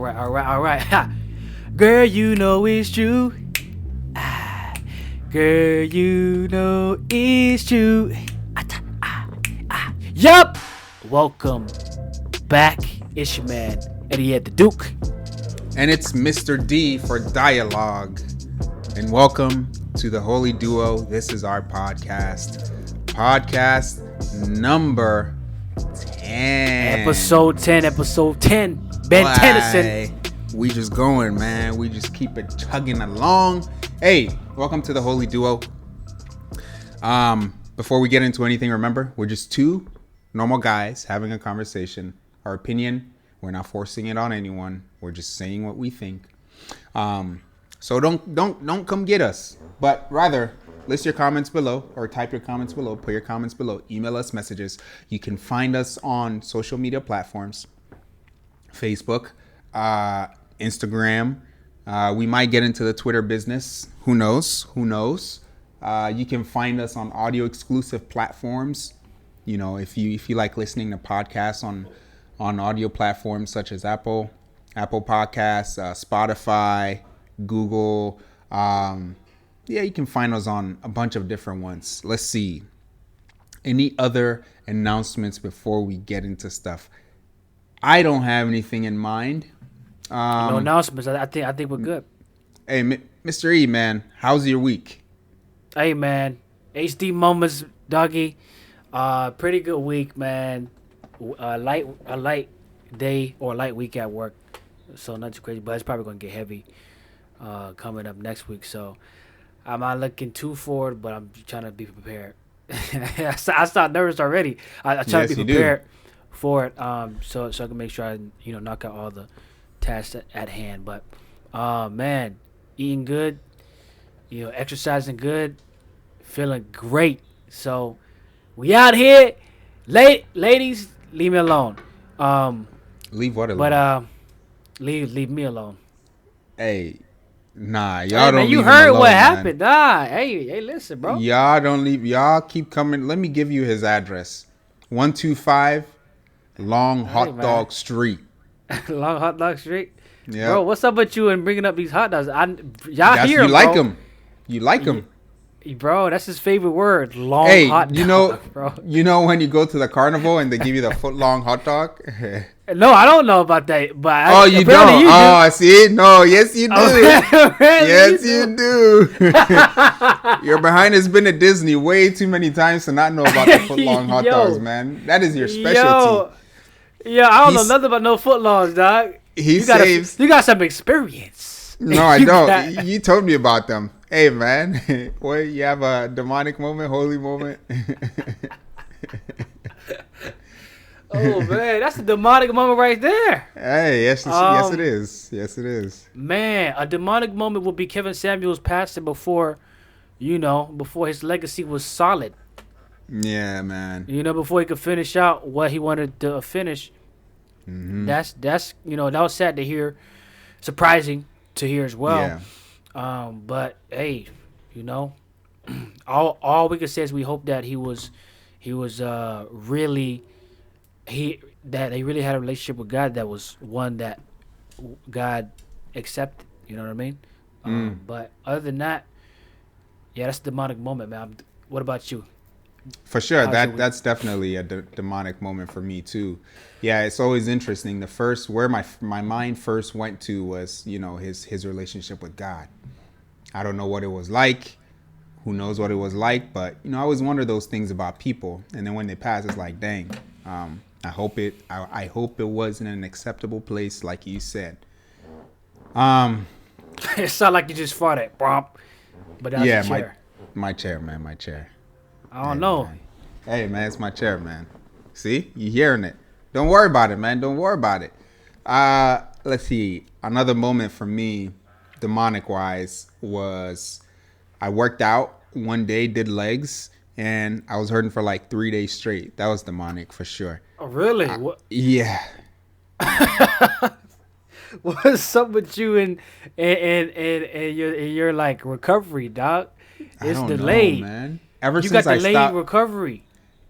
right. Ha. Girl, you know it's true. Ah. Girl, you know it's true. Yup. Welcome back. It's your man, EddyEd the Duke. And it's Mr. D for Dialogue. And welcome to the Holy Duo. This is our podcast. Podcast number 10. Episode 10. Ben Tennyson. We just going, man. We just keep it chugging along. Hey, welcome to the Holy Duo. Before we get into anything, remember, we're just two normal guys having a conversation. Our opinion, we're not forcing it on anyone. We're just saying what we think. So don't come get us, but rather list your comments below or type your comments below, put your comments below, email us messages. You can find us on social media platforms, Facebook, Instagram. We might get into the Twitter business. Who knows? You can find us on audio exclusive platforms. You know, if you like listening to podcasts on audio platforms such as Apple Podcasts, Spotify, Google. You can find us on a bunch of different ones. Let's see. Any other announcements before we get into stuff? I don't have anything in mind. No announcements. I think we're good. Hey, Mr. E, man, how's your week? Hey, man. HD moments, doggy. Pretty good week, man. A light day or a light week at work. So not too crazy, but it's probably going to get heavy coming up next week. So I'm not looking too forward, but I'm trying to be prepared. I start nervous already. I try to be prepared for it, so I can make sure I knock out all the tasks at hand. But man, eating good, exercising good, feeling great. So we out here, ladies. Leave me alone. Leave what alone? But leave me alone. Hey. Nah, y'all hey, don't man, leave you him heard alone, what man. happened. Nah, hey, listen, bro. Y'all don't leave. Y'all keep coming. Let me give you his address. 125 Long Hot Dog Street. Long Hot Dog Street? Yeah. Bro, what's up with you and bringing up these hot dogs? You like them. You like them. Bro, that's his favorite word. Long hot dog, bro. You know when you go to the carnival and they give you the foot long hot dog? No, I don't know about that. But you don't? You do. Oh, see? No, yes, you do. Yes, you do. Your behind has been at Disney way too many times to not know about the foot long hot dogs, man. That is your specialty. Yeah, I don't know nothing about no foot longs, dog. You got some experience. No, I don't. You told me about them. Hey, man. What, you have a demonic moment, holy moment? Oh, man. That's a demonic moment right there. Hey, yes, it is. Yes, it is. Man, a demonic moment would be Kevin Samuels passing before his legacy was solid. Yeah, man. Before he could finish out what he wanted to finish. Mm-hmm. That's that was sad to hear, surprising to hear as well. Yeah. But hey, all we can say is we hope that he really had a relationship with God that was one that God accepted. You know what I mean? But other than that, yeah, that's a demonic moment, man. What about you? For sure, that's definitely a demonic moment for me too. Yeah, it's always interesting. Where my mind first went to was his relationship with God. I don't know what it was like. Who knows what it was like? But I always wonder those things about people. And then when they pass, it's like, dang. I hope it was in an acceptable place, like you said. It sounded like you just farted, bro. But that's your chair. My chair, man. My chair. I don't know. Man. Hey, man, it's my chair, man. See? You hearing it. Don't worry about it, man. Don't worry about it. Let's see. Another moment for me, demonic-wise, was I worked out one day, did legs, and I was hurting for like 3 days straight. That was demonic for sure. Oh, really? Yeah. What's up with you and your like recovery, dog? It's delayed, know, man. You got delayed recovery.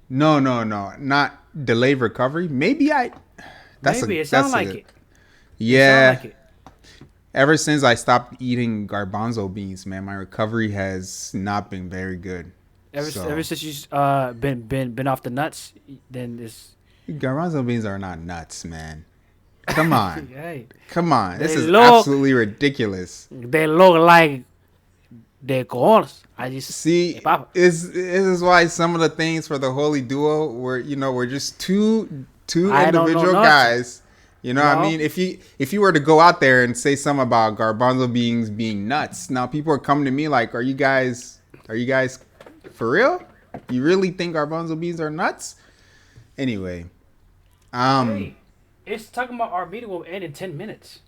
No, not delayed recovery. Maybe it sounds like it. It sound Yeah. like it. Ever since I stopped eating garbanzo beans, man, my recovery has not been very good. Ever So since you been off the nuts, then it's garbanzo beans are not nuts, man. Come on. hey, Come on. This they is look absolutely ridiculous. they look like de cojones. I just hey, See, papa. this is why some of the things for the holy duo were, we're just two I don't know individual nothing. guys. You know what I No, mean? If you were to go out there and say something about garbanzo beans being nuts, now people are coming to me like, are you guys for real? You really think garbanzo beans are nuts? Anyway, um hey, it's talking about our meeting will end in 10 minutes.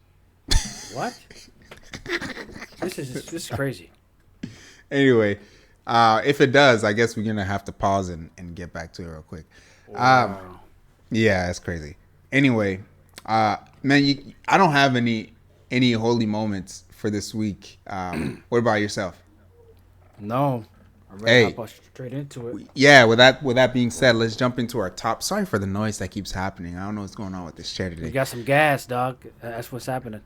What? This is crazy. anyway, if it does, I guess we're gonna have to pause and get back to it real quick. Wow. Yeah, it's crazy. Anyway, man, I don't have any holy moments for this week. What about yourself? No, I'm ready to Hey, hop straight into it. yeah. With that being said, let's jump into our top. Sorry for the noise that keeps happening. I don't know what's going on with this chair We today. got some gas, dog. That's what's happening.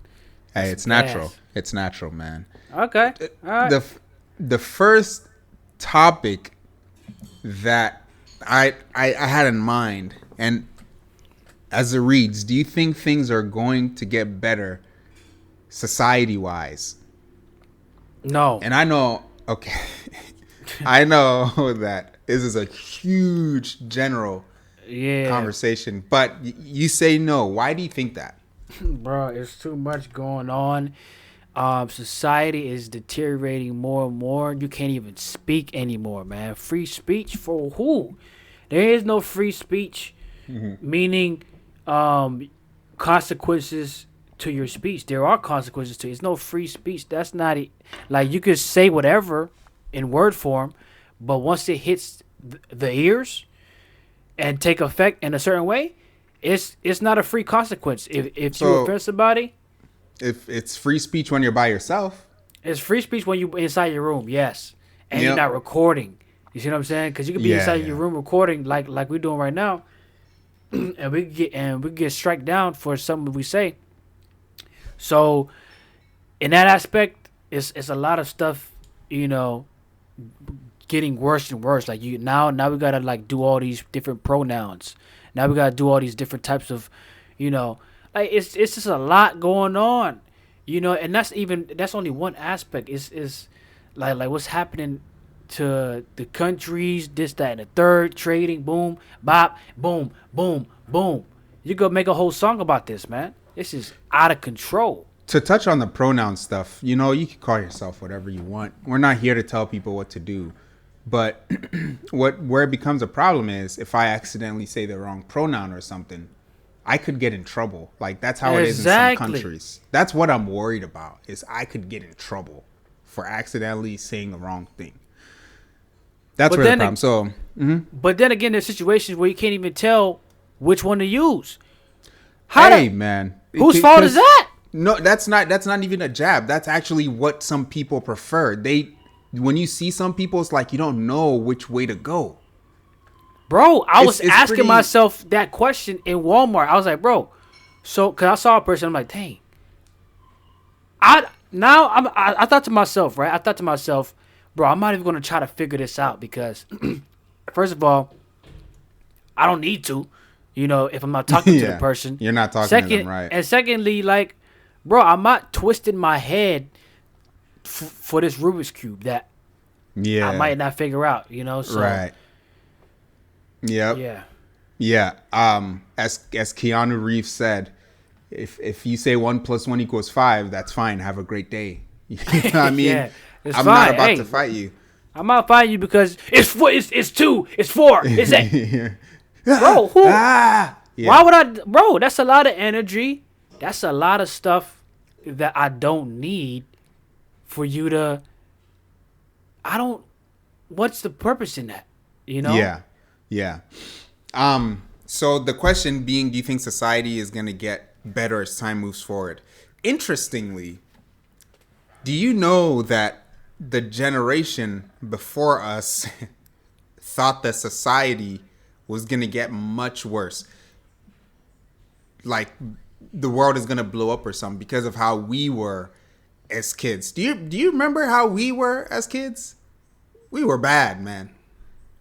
Got Hey, some it's natural. gas. It's natural, man. Okay. All right. The first topic that I had in mind, and as it reads, do you think things are going to get better society wise? No. And I know, okay, I know that this is a huge general Yeah, conversation, but you say no. Why do you think that? bro. It's too much going on. Society is deteriorating more and more. You can't even speak anymore, man. Free speech for who? There is no free speech, meaning consequences to your speech. There are consequences to it. It's no free speech. That's not it. Like you could say whatever in word form, but once it hits the ears and take effect in a certain way, it's not a free consequence. If you So offend somebody, if it's free speech when you're by yourself, it's free speech when you inside your room, yes, and you're yep. not recording. You see what I'm saying? Because you could be Yeah, inside your yeah. room recording like we're doing right now, and we get strike down for something we say. So in that aspect, it's a lot of stuff, you know, getting worse and worse. Like now we gotta like do all these different pronouns. Now we gotta do all these different types of, you know, like it's just a lot going on, you know. And that's only one aspect. Is like what's happening to the countries, this, that, and the third, trading, boom, bop, boom, boom, boom. You could make a whole song about this, man. This is out of control. To touch on the pronoun stuff, you can call yourself whatever you want. We're not here to tell people what to do. But where it becomes a problem is if I accidentally say the wrong pronoun or something, I could get in trouble. Like that's how it is in some Exactly. countries. That's what I'm worried about is I could get in trouble for accidentally saying the wrong thing. That's But where the then problem. So, But then again, there's situations where you can't even tell which one to use. How hey the, man, whose fault is that? No, that's not even a jab. That's actually what some people prefer. When you see some people, it's like you don't know which way to go. Bro, I was It's asking pretty. myself that question in Walmart. I was like, bro, so because I saw a person, I'm like, dang. I thought to myself, right? I thought to myself, bro, I'm not even gonna try to figure this out because, first of all, I don't need to, if I'm not talking to the Yeah, person. you're not talking to them, right? And secondly, like, bro, I'm not twisting my head for this Rubik's cube that Yeah, I might not figure out, So right. Yep. yeah, Yeah. As Keanu Reeves said, if you say 1+1 = 5, that's fine. Have a great day. You know what I mean? Yeah, it's I'm fine. not about Hey, to fight you. I'm not fighting you because it's 2, it's 4, it's 8. Bro, who? Ah! Yeah. Why would I? Bro, that's a lot of energy. That's a lot of stuff that I don't need for you to. What's the purpose in that? Yeah. Yeah. So the question being, do you think society is going to get better as time moves forward? Interestingly, do you know that the generation before us thought that society was going to get much worse? Like the world is gonna blow up or something because of how we were as kids. Do you remember how we were as kids? We were bad, man.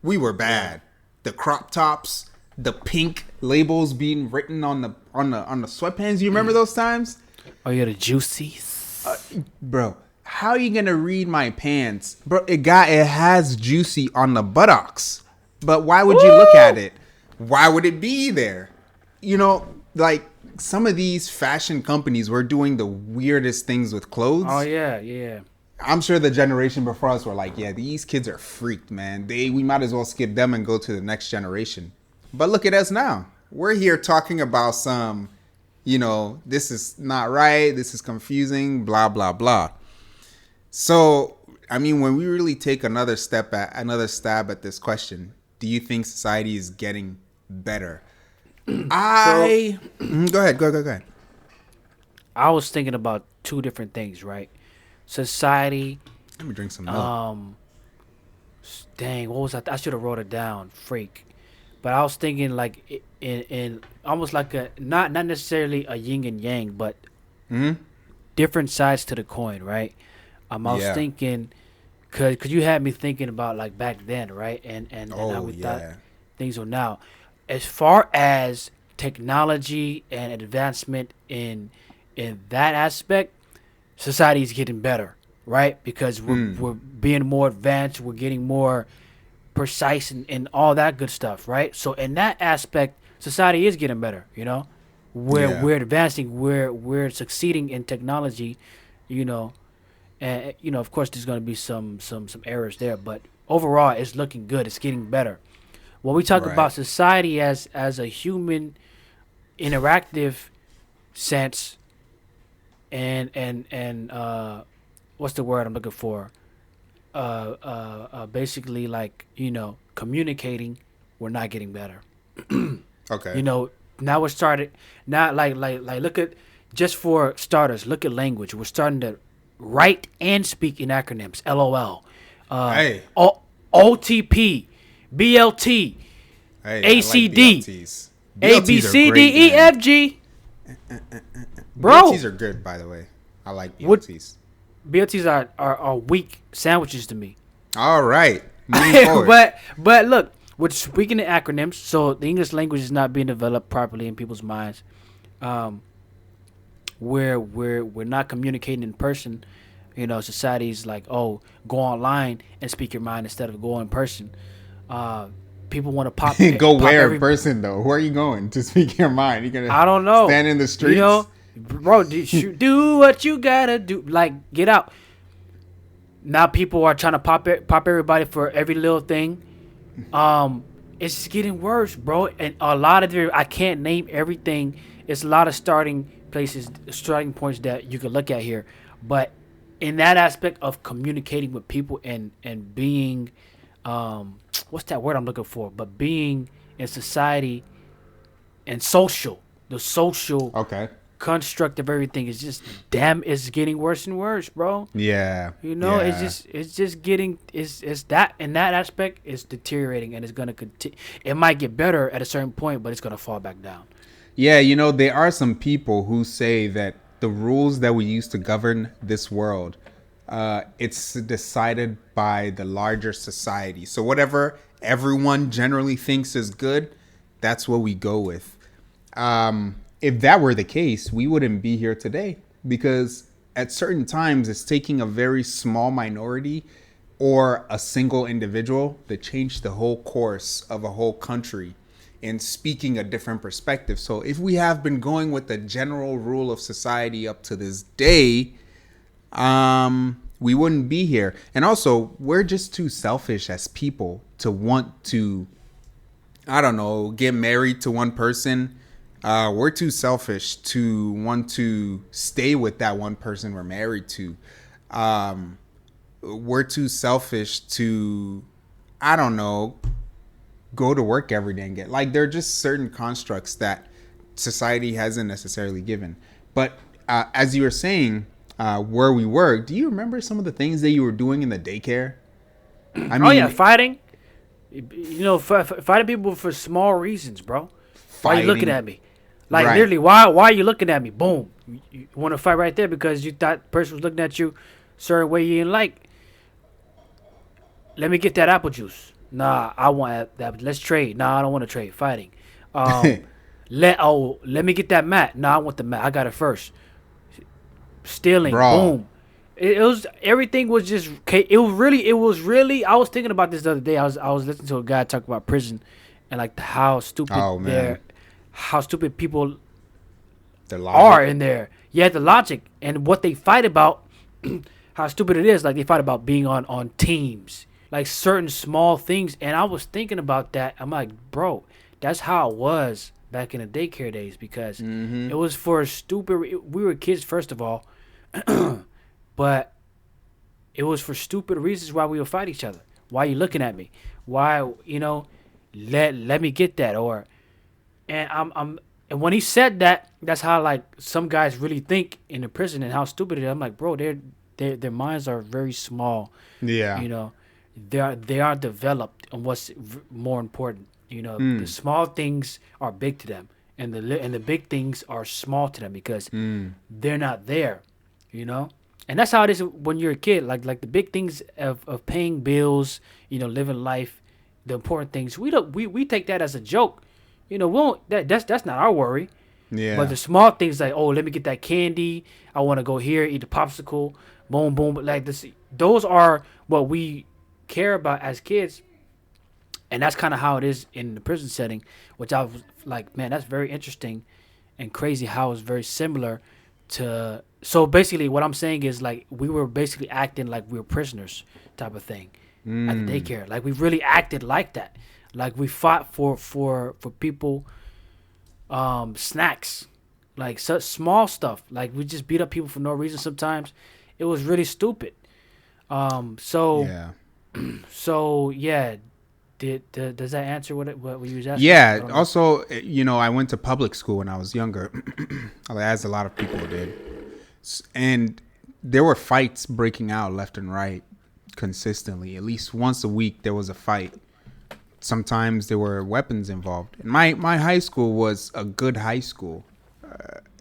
We were bad. The crop tops, the pink labels being written on the sweatpants. You remember those times? Oh yeah, the juicies. Bro, how are you gonna read my pants? Bro, it has juicy on the buttocks. But why would you look at it? Why would it be there? You know, like some of these fashion companies were doing the weirdest things with clothes. Oh yeah, yeah. I'm sure the generation before us were like, yeah, these kids are freaked, man. We might as well skip them and go to the next generation. But look at us now. We're here talking about some, this is not right. This is confusing, blah, blah, blah. So, I mean, when we really take another stab at this question, do you think society is getting better? Go ahead. I was thinking about two different things, right? Society. Let me drink some milk. Dang, what was that? I should have wrote it down. Freak. But I was thinking like in almost like a not necessarily a yin and yang, but different sides to the coin, right? I was thinking, cause you had me thinking about like back then, right? And how we thought things are now. As far as technology and advancement in that aspect, society is getting better, right? Because we're being more advanced, we're getting more precise and all that good stuff, right? So in that aspect, society is getting better, we're advancing, we're succeeding in technology, and of course there's going to be some errors there, but overall it's looking good, it's getting better. When we talk about society as a human interactive sense, and what's the word I'm looking for? Basically like communicating, we're not getting better. Okay. Now we're started. Now like look at, just for starters, look at language. We're starting to write and speak in acronyms. LOL. OTP, BLT, ACD, ABCDEFG. Bro, BLTs are good, by the way. I like BLTs. BLTs are weak sandwiches to me. All right. Moving forward. but look, we're speaking in acronyms, so the English language is not being developed properly in people's minds. We're not communicating in person. Society's like, oh, go online and speak your mind instead of go in person. People want to pop. Go where in person though? Where are you going to speak your mind? You gonna? I don't know. Stand in the streets. Bro, do what you gotta do. Like, get out. Now people are trying to pop everybody for every little thing. It's getting worse, bro. And a lot of I can't name everything. It's a lot of starting points that you can look at here. But in that aspect of communicating with people and being, what's that word I'm looking for? But being in society and the social construct of everything is just it's getting worse and worse, bro. Yeah. It's just getting it's that in that aspect is deteriorating, and it's gonna continue. It might get better at a certain point, but it's gonna fall back down. Yeah, there are some people who say that the rules that we use to govern this world, it's decided by the larger society. So whatever everyone generally thinks is good, that's what we go with. If that were the case, we wouldn't be here today, because at certain times it's taking a very small minority or a single individual to change the whole course of a whole country and speaking a different perspective. So if we have been going with the general rule of society up to this day, we wouldn't be here. And also, we're just too selfish as people to want to, I don't know, get married to one person. We're too selfish to want to stay with that one person we're married to. We're too selfish to, I don't know, go to work every day and get, like, there are just certain constructs that society hasn't necessarily given. But as you were saying, where we work, do you remember some of the things that you were doing in the daycare? I mean, fighting. Fighting people for small reasons, bro. Why are you looking at me? Like Right. literally, why are you looking at me? Boom. You want to fight right there because you thought the person was looking at you certain way you didn't like. Let me get that apple juice. Nah, I want that. Let's trade. Nah, I don't want to trade. Fighting. Um, let me get that mat. Nah, I want the mat. I got it first. Stealing. Bro. Boom. It was everything was just. It was really. I was thinking about this the other day. I was listening to a guy talk about prison, and like how stupid Oh man. how stupid people The are logic. in there. Yeah, the logic and what they fight about, how stupid it is. Like they fight about being on teams, like certain small things. And I was thinking about that. I'm like, bro, that's how it was back in the daycare days because Mm-hmm. it was for stupid. We were kids first of all, but it was for stupid reasons why we would fight each other. Why you looking at me? Why let me get that or and I'm and when he said that, that's how like some guys really think in the prison and how stupid it is. I'm like, bro, their minds are very small. Yeah. You know, they are developed on what's more important. You know, the Mm. small things are big to them, and the big things are small to them because Mm. they're not there. You know, and that's how it is when you're a kid. Like the big things of paying bills, living life, the important things. We take that as a joke. We won't. That's not our worry. But Yeah. the small things like, oh, let me get that candy. I want to go here, eat the popsicle. Boom, boom. But like this, those are what we care about as kids, and that's kind of how it is in the prison setting. Which I was like, man, that's very interesting and crazy. How it's very similar to. So basically, what I'm saying is like we were basically acting like we were prisoners, type of thing, at the Mm. daycare. Like we really acted like that. Like we fought for people snacks, like such small stuff. Like we just beat up people for no reason. Sometimes it was really stupid. So Yeah. so yeah. Does that answer what you was asking? I Yeah. don't know. Also, I went to public school when I was younger, as a lot of people did, and there were fights breaking out left and right consistently. At least once a week, there was a fight. Sometimes there were weapons involved. And my high school was a good high school.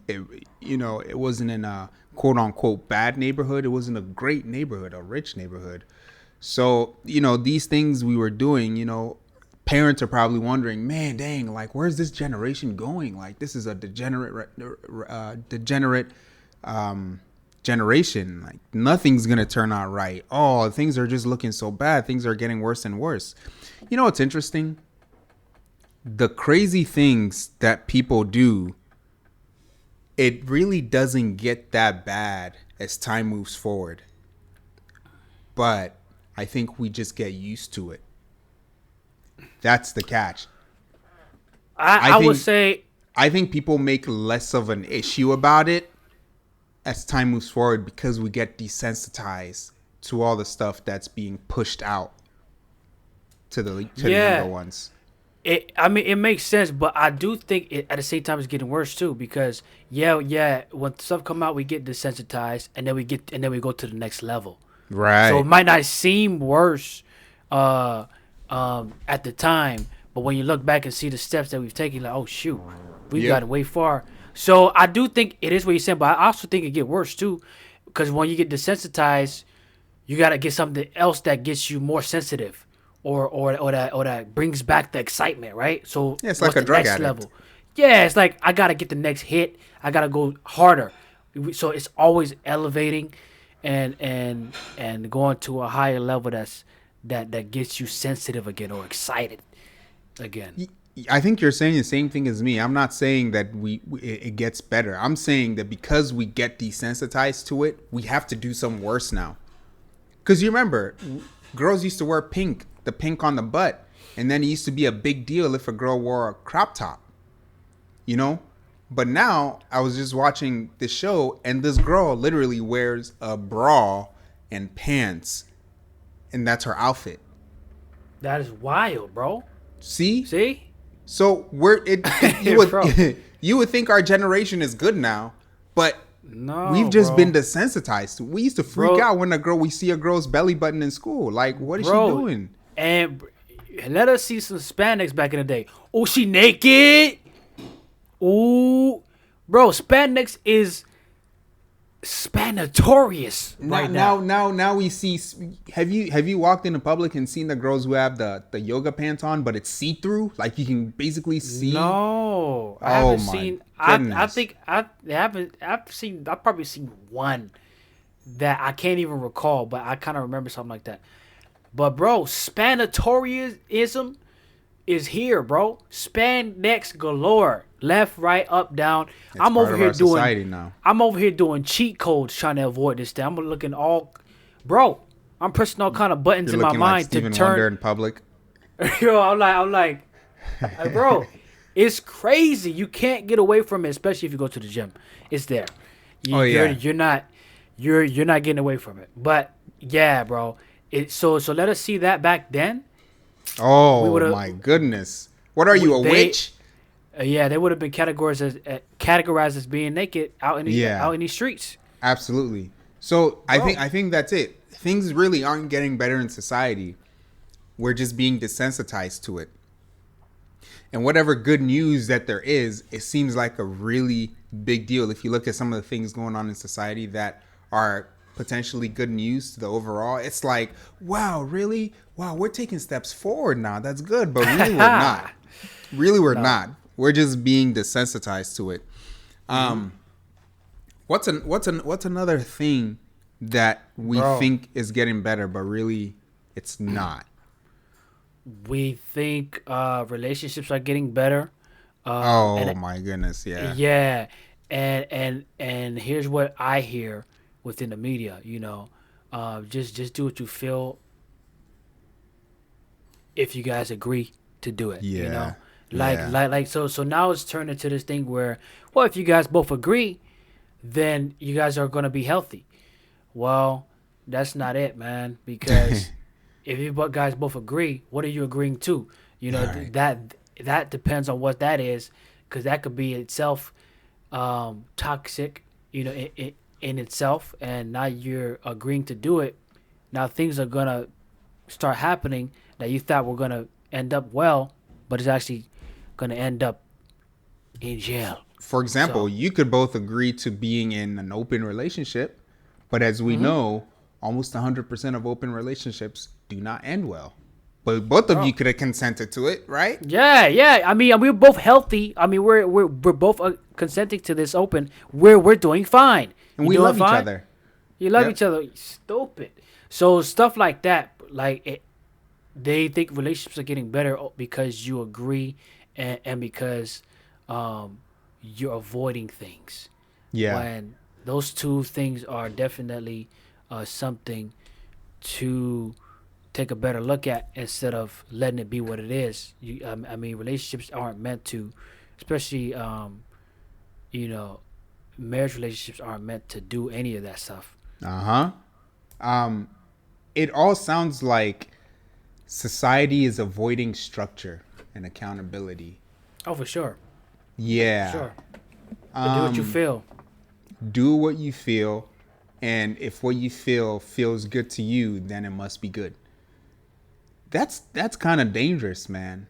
It it wasn't in a quote unquote bad neighborhood. It wasn't a great neighborhood, a rich neighborhood. So these things we were doing. Parents are probably wondering, man, dang, like where's this generation going? Like this is a degenerate generation. Like nothing's gonna turn out right. Oh, things are just looking so bad. Things are getting worse and worse. You know what's interesting? The crazy things that people do, it really doesn't get that bad as time moves forward. But I think we just get used to it. That's the catch. I I would think say I think people make less of an issue about it as time moves forward because we get desensitized to all the stuff that's being pushed out to the yeah. younger ones. I mean, it makes sense, but I do think it at the same time it's getting worse too because yeah, when stuff come out, we get desensitized, and then we go to the next level. So it Right. might not seem worse at the time, but when you look back and see the steps that we've taken, like, oh shoot, we've Yep. got way far. So I do think it is what you said, but I also think it get worse too, because when you get desensitized, you gotta get something else that gets you more sensitive, or that brings back the excitement, right? So Yeah, it's like what's a the drug next addict. level? Yeah, it's like I gotta get the next hit. I gotta go harder. So it's always elevating, and going to a higher level that gets you sensitive again or excited again. I think you're saying the same thing as me. I'm not saying that it gets better. I'm saying that because we get desensitized to it, we have to do some worse now. Because you remember, girls used to wear pink, the pink on the butt, and then it used to be a big deal if a girl wore a crop top, you know? But now I was just watching the show, and this girl literally wears a bra and pants, and that's her outfit. That is wild, bro. See? See? So you Bro. would you would think our generation is good now, but we've No, just been bro. desensitized. We used to freak Bro, out when we see a girl's belly button in school. Like, what is she bro, doing? and let us see some Hispanics back in the day. Oh, she naked. Ooh, bro, spandex is spanatorious right now. Now we see. Have you walked into public and seen the girls who have the yoga pants on, but it's see through, like you can basically see. No, I Oh haven't my seen. goodness. I think I haven't. I've seen. I've probably seen one that I can't even recall, but I kind of remember something like that. But bro, spanatorianism is here, bro. Spandex galore, left, right, up, down. It's I'm part over of here our society doing. now. I'm over here doing cheat codes trying to avoid this thing. I'm looking all, bro. I'm pressing all kind of buttons You're in my looking like mind to Stephen Wonder turn. in public. Yo, bro, it's crazy. You can't get away from it, especially if you go to the gym. It's there. Oh, yeah. You're not getting away from it. But yeah, bro. So let us see that back then. Oh my goodness! What are you, a witch? Yeah, they would have been categorized as being naked out in these streets. Absolutely. So I think that's it. Things really aren't getting better in society. We're just being desensitized to it. And whatever good news that there is, it seems like a really big deal. If you look at some of the things going on in society that are potentially good news to the overall, it's like, wow, really? Wow, we're taking steps forward now. That's good. But really, we're not. Really, we're not. We're just being desensitized to it. What's another thing that we think is getting better, but really it's not? We think relationships are getting better. My goodness, yeah. Yeah, and here's what I hear within the media. Just do what you feel. If you guys agree to do it, so now it's turned into this thing where, well, if you guys both agree, then you guys are gonna be healthy. Well, that's not it, man, because if you guys both agree, what are you agreeing to? Right. That depends on what that is, because that could be itself toxic, in itself, and now you're agreeing to do it. Now things are gonna start happening that you thought were gonna end up well, but it's actually gonna end up in jail. For example, you could both agree to being in an open relationship, but as we know, almost 100% of open relationships do not end well. But both of you could have consented to it, right? Yeah. I mean, we're both healthy. I mean, we're both consenting to this open. We're doing fine, and we love each other. You love each other. Stupid. So stuff like that, they think relationships are getting better because you agree and because you're avoiding things. Yeah. When those two things are definitely something to take a better look at instead of letting it be what it is. I mean, relationships aren't meant to, especially, marriage relationships aren't meant to do any of that stuff. It all sounds like society is avoiding structure and accountability. Oh, for sure. Yeah. Sure. But do what you feel. Do what you feel, and if what you feel feels good to you, then it must be good. That's kind of dangerous, man.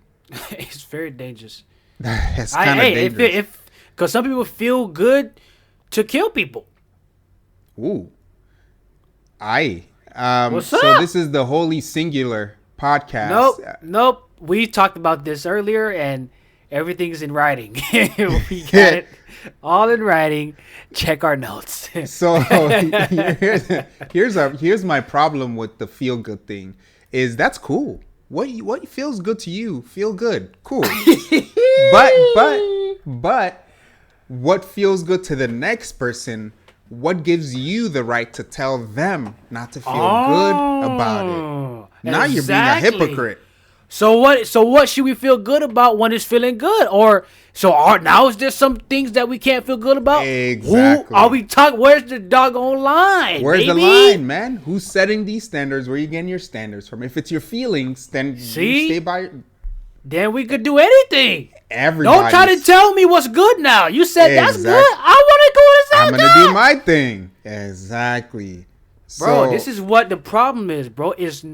It's very dangerous. That's kind of dangerous. Because some people feel good to kill people. Ooh. What's so up? this is the Holy Singular podcast. Nope. We talked about this earlier, and everything's in writing. We got it all in writing. Check our notes. So here's my problem with the feel good thing. Is that's cool. What feels good to you, feel good, cool. but what feels good to the next person? What gives you the right to tell them not to feel good about it? Now you're being a hypocrite. So what should we feel good about when it's feeling good? Now is there some things that we can't feel good about? Exactly. Who are we talking? Where's the doggone line? Where's baby? the line, man? Who's setting these standards? Where are you getting your standards from? If it's your feelings, then you stay by. Then we could do anything. Everybody. Don't try to tell me what's good now. You said that's good. I want to go to I'm gonna do my thing. Exactly. Bro, this is what the problem is, bro. It's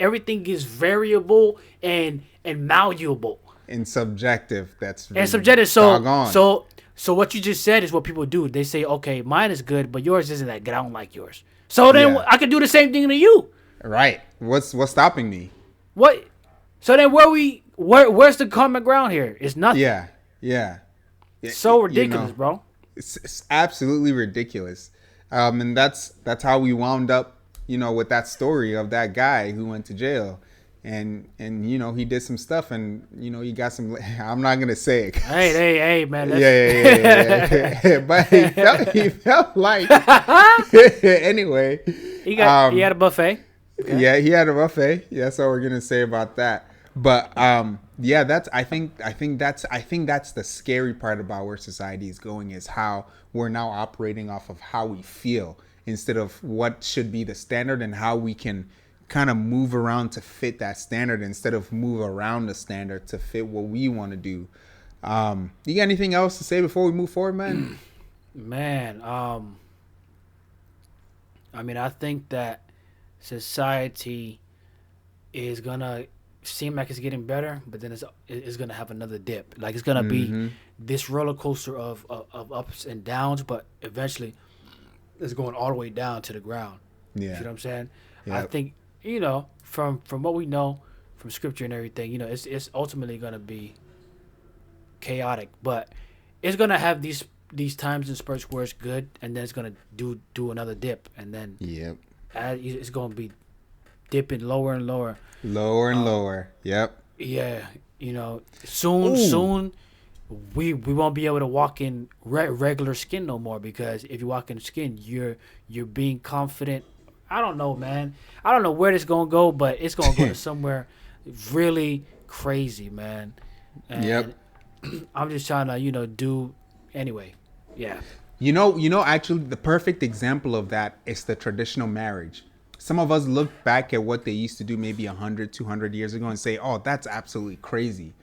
everything is variable and malleable. and subjective. That's And subjective. doggone. So what you just said is what people do. They say, okay, mine is good, but yours isn't that good. I don't like yours. So then Yeah. I could do the same thing to you. Right. What's stopping me? What? So then where's the common ground here? It's nothing. Yeah. Yeah. So ridiculous, bro. It's absolutely ridiculous. And that's how we wound up, with that story of that guy who went to jail. And he did some stuff, and he got some. I'm not gonna say it. Hey, man. Yeah. But he felt like anyway. He had a buffet. Okay. Yeah, he had a buffet. Yeah, that's all we're gonna say about that. But yeah, I think that's the scary part about where society is going, is how we're now operating off of how we feel instead of what should be the standard, and how we can kind of move around to fit that standard instead of move around the standard to fit what we want to do. You got anything else to say before we move forward, man? Man, I mean, I think that society is gonna seem like it's getting better, but then it's gonna have another dip. Like, it's gonna be this roller coaster of ups and downs, but eventually it's going all the way down to the ground. Yeah. You know what I'm saying? Yep. I think, from what we know from scripture and everything, it's ultimately gonna be chaotic, but it's gonna have these times and spurts where it's good, and then it's gonna do another dip, and then Yep. it's gonna be dipping lower and lower. Lower and lower. Yep. Yeah, soon we won't be able to walk in regular skin no more, because if you walk in skin, you're being confident. I don't know, man. I don't know where this gonna go, but it's gonna go to somewhere really crazy, man. And Yep. I'm just trying to do anyway. Yeah. Actually, the perfect example of that is the traditional marriage. Some of us look back at what they used to do maybe 100, 200 years ago and say, oh, that's absolutely crazy.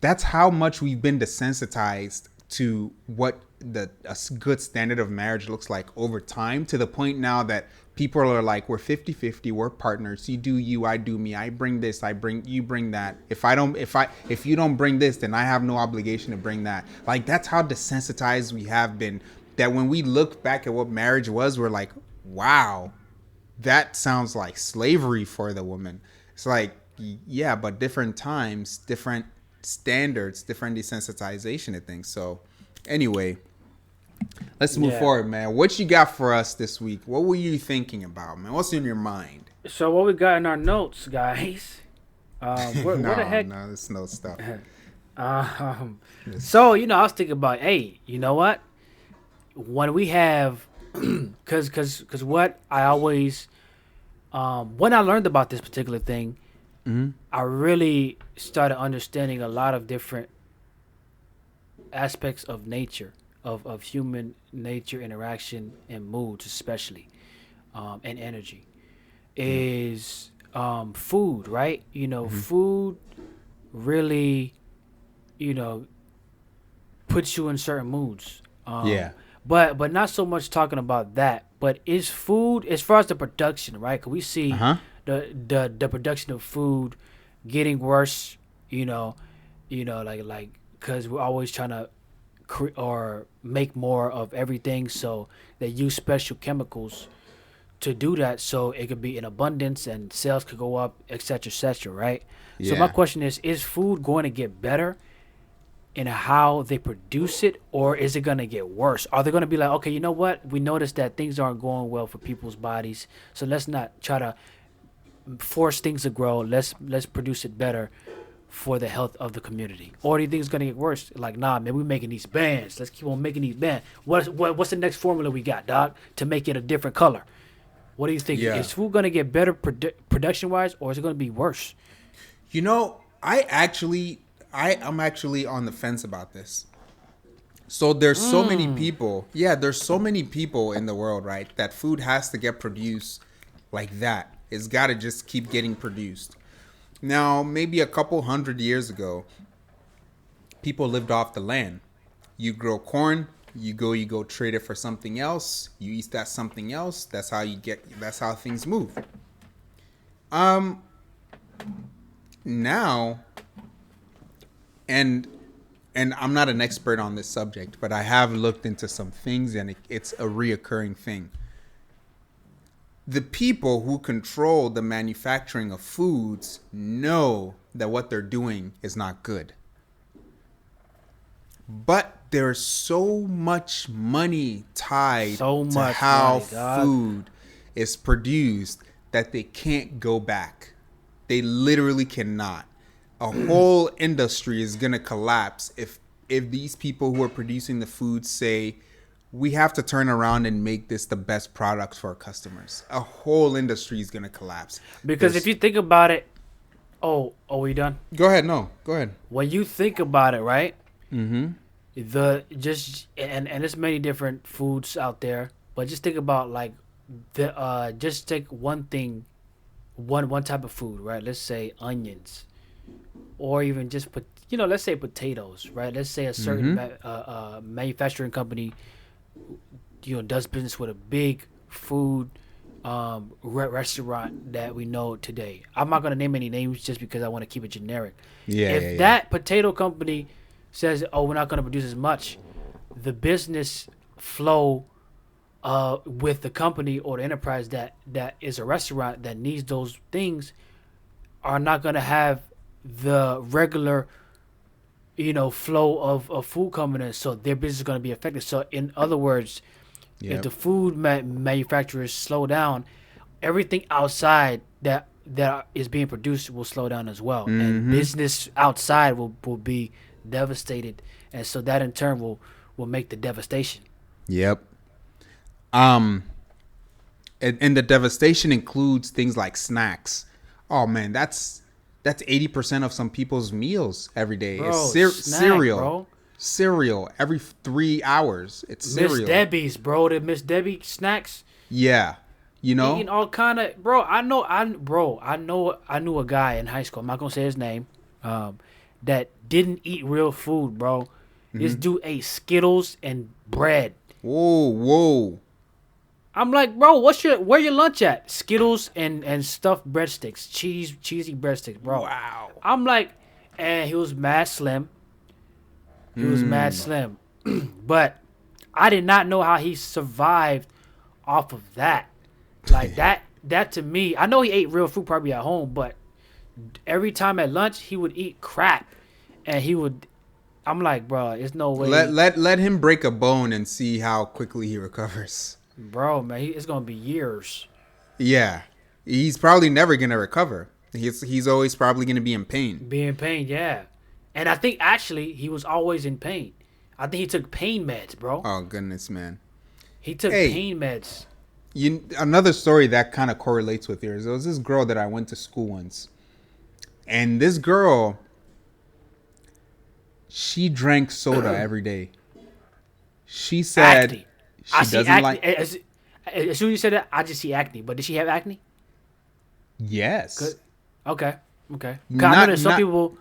That's how much we've been desensitized to what a good standard of marriage looks like over time, to the point now that people are like, we're 50-50, we're partners. You do you, I do me. I bring this, you bring that. If you don't bring this, then I have no obligation to bring that. Like, that's how desensitized we have been, that when we look back at what marriage was, we're like, wow, that sounds like slavery for the woman. It's like, yeah, but different times, different standards, different desensitization of things. So anyway, let's move forward, man. What you got for us this week? What were you thinking about, man? What's in your mind? So what we got in our notes, guys? Where the heck? No, there's no stuff. So I was thinking about, hey, you know what? When we have, because what I always, when I learned about this particular thing, I really started understanding a lot of different aspects of nature, of human nature, interaction, and moods, especially, and energy, is food, right? Food really, puts you in certain moods. But not so much talking about that. But is food, as far as the production, right? 'Cause we see the production of food getting worse. Like because we're always trying to or make more of everything, so they use special chemicals to do that, so it could be in abundance and sales could go up, etc., right? So my question is food going to get better in how they produce it, or is it going to get worse? Are they going to be like, okay, you know what? We noticed that things aren't going well for people's bodies, so let's not try to force things to grow. Let's produce it better for the health of the community. Or do you think it's going to get worse? Like, nah, man, we're making these bands. Let's keep on making these bands. What's the next formula we got, Doc, to make it a different color? What do you think? Yeah. Is food going to get better production-wise, or is it going to be worse? I'm actually on the fence about this. So there's so many people. Yeah, there's so many people in the world, right? That food has to get produced like that. It's got to just keep getting produced. Now, maybe a couple hundred years ago, people lived off the land. You grow corn, you go trade it for something else. You eat that something else. That's how things move. Now and I'm not an expert on this subject, but I have looked into some things, and it's a reoccurring thing. The people who control the manufacturing of foods know that what they're doing is not good. But there's so much money tied to how food is produced that they can't go back. They literally cannot. A whole industry is going to collapse if these people who are producing the food say, we have to turn around and make this the best products for our customers. A whole industry is going to collapse. Because if you think about it, are we done? Go ahead. No, go ahead. When you think about it, right? Mm-hmm. And there's many different foods out there, but just think about like just take one thing, one type of food, right? Let's say onions, or even just let's say potatoes, right? Let's say a certain manufacturing company, does business with a big food restaurant that we know today. I'm not gonna name any names just because I want to keep it generic. If that potato company says, we're not gonna produce as much, the business flow with the company or the enterprise that is a restaurant that needs those things are not gonna have the regular flow of food coming in, so their business is going to be affected. So in other words, if the food manufacturers slow down, everything outside that is being produced will slow down as well, and business outside will be devastated, and so that in turn will make the devastation. Yep. And the devastation includes things like snacks. Oh man, that's 80% of some people's meals every day. Bro, It's cereal. Bro. Cereal every 3 hours. It's cereal. Miss Debbie's, bro. The Miss Debbie snacks. Yeah, eating all kind of, bro. I knew a guy in high school. I'm not gonna say his name. That didn't eat real food, bro. This dude ate Skittles and bread. Whoa. I'm like, bro, where your lunch at? Skittles and stuffed breadsticks, cheesy breadsticks, bro. Wow. I'm like, and he was mad slim. But I did not know how he survived off of that. Like that to me, I know he ate real food probably at home, but every time at lunch he would eat crap, and I'm like, bro, there's no way. Let him break a bone and see how quickly he recovers. Bro, man, it's gonna be years. Yeah, he's probably never gonna recover. He's always probably gonna be in pain. Yeah. And I think actually he was always in pain. I think he took pain meds, bro. Oh goodness, man. He took pain meds. Another story that kind of correlates with yours. There was this girl that I went to school once, and this girl, she drank soda every day. She said. Acne. I see acne. As soon as you said that, I just see acne. But did she have acne? Yes. Good. Okay. I know there's some people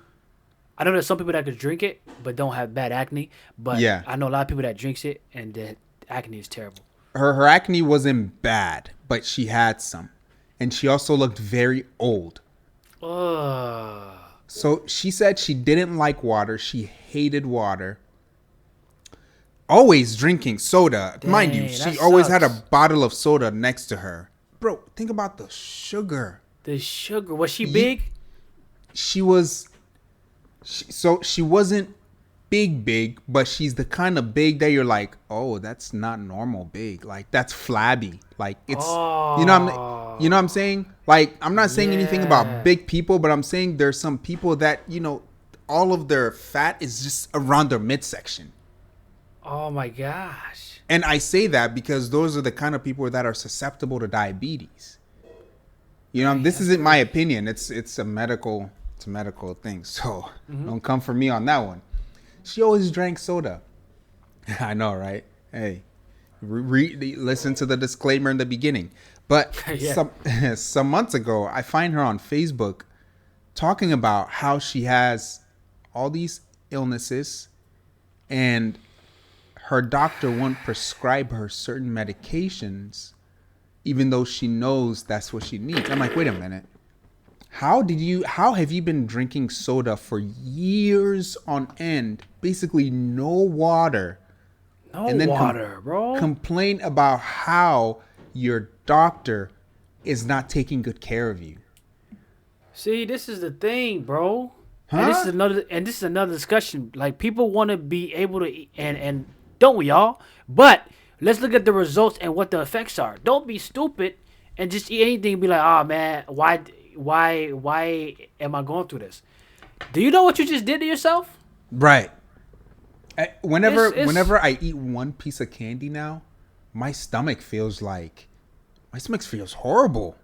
that could drink it but don't have bad acne. But yeah. I know a lot of people that drinks it and the acne is terrible. Her acne wasn't bad, but she had some, and she also looked very old. So she said she didn't like water. She hated water. Always drinking soda. Dang, mind you, she always had a bottle of soda next to her. Bro, think about the sugar. Was she big? She was. She wasn't big, but she's the kind of big that you're like, oh, that's not normal big. Like, that's flabby. Like, it's, you know what I'm saying? Like, I'm not saying anything about big people, but I'm saying there's some people that, all of their fat is just around their midsection. Oh my gosh. And I say that because those are the kind of people that are susceptible to diabetes. This isn't my opinion. It's a medical thing. So don't come for me on that one. She always drank soda. I know, right? Hey, listen to the disclaimer in the beginning. But some months ago, I find her on Facebook talking about how she has all these illnesses and her doctor won't prescribe her certain medications, even though she knows that's what she needs. I'm like, wait a minute. How have you been drinking soda for years on end? Basically no water. No And then water, bro. complain about how your doctor is not taking good care of you. See, this is the thing, bro. Huh? This is another discussion. Like people want to be able to eat, and don't we all? But let's look at the results and what the effects are. Don't be stupid and just eat anything and be like, "Oh man, why am I going through this?" Do you know what you just did to yourself? Right. It's Whenever I eat one piece of candy now, my stomach feels horrible.